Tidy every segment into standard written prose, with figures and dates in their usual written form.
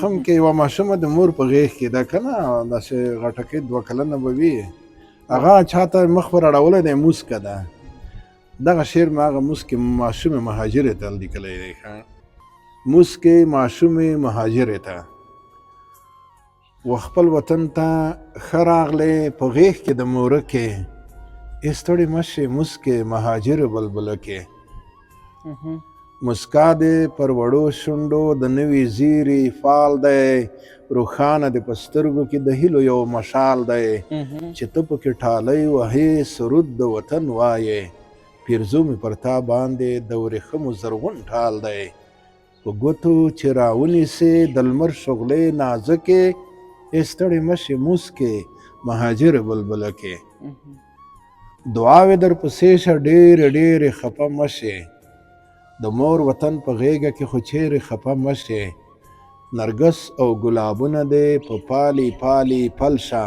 هم کې یوه ماشومه د مور په غېږ کې ده که نه داسې غټکۍ 2 کلنه به وي هغه چاته مخ ور اړولی دی موسکه ده دغه شعر مې هغه موسکې ماشومې مهاجرې ته لیکلی دی ښه موسکې ماشومې مهاجرې ته و خپل وطن ته ښه راغلی په غېږ کې د مورکې ای ستړې مه شې موسکې مهاجرې بلبلکې مسکا دې پر وړو شونډو د نوي زیري فال دی روښانه دې په سترګو کې د هیلو یو مشال دی چې ته پکې ټالۍ وهې سرود د وطن وایې پیرزو مې پر تا باندې د ورېښمو زرغون ټال دی په ګوتو چې راونیسې د لمر شغلې نازکې ای ستړې مه شې موسکې مهاجرې بلبلکې دعاوې در پسې شه ډېرې ډېرې خفه مه شې د مور وطن په غېږه کې خو چیرې خفه مه شې نرګس او ګلابونه دې په پالي پالي پل شه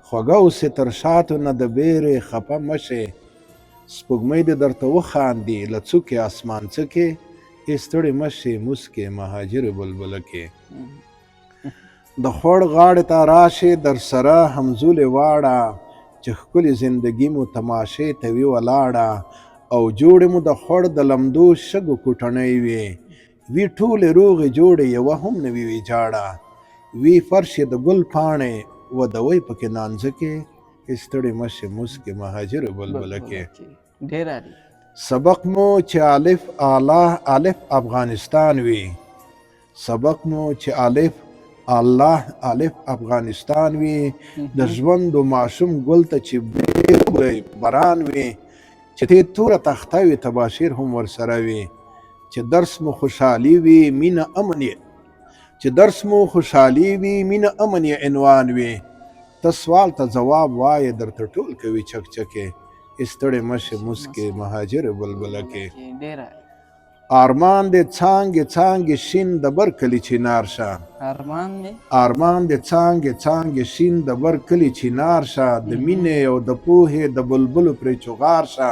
خوږه اوسې تر شاتو نه د بیرې خفه مه شې سپوږمۍ دې درته وخاندي له څوکې اسمان څکې ای ستړې مه شې موسکې مهاجرې بلبلکې د خوړ غاړې ته راشې در سره همزولې واړه چې ښکلې زندګي مو تماشې ته وي ولاړه او جوړې مو د خوړ د لمدو شګو کوټنۍ وي وي ټولې روغې جوړې یوه هم نه وي ویجاړه وي فرش یې د ګل پاڼې ودوی پکې نانځکې ای ستړې مه شې موسکې مهاجرې بلبلکې سبق مو چې الف افغانستان وي سبق مو چې الف افغانستان وي د ژوند و ماشوم ګل ته چې باران وي چې ته توره تخته وي تباشیر هم ورسره وي چې درس مو خوشحالي وي مینه امن یې چې درس مو خوشحالي وي مینه امن یې عنوان وي ته سوال ته ځواب وایې درته ټول کوي چکچکې ای ستړې مه شې موسکې مهاجرې بلبلکې ارمان دې څانګې څانګې شین د بر کلي چینار شه ارمان دې څانګې څانګې شین د بر کلي چینار شه د مینې او د پوهې د بلبلو پرې چغار شه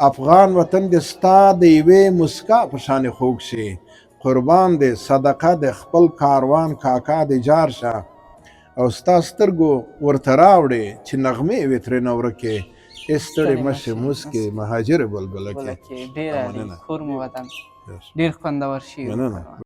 افغان وطن دې ستا د یوې مسکا په شانې خوږ شي قربان دې صدقه د خپل کاروان کاکا دې جار شه او ستا سترګو ورته راوړې چې نغمې وي ترېنه ورکې ای ستړې مه شې موسکې مهاجرې بلبلکې ډېر خوندور شعر. مننه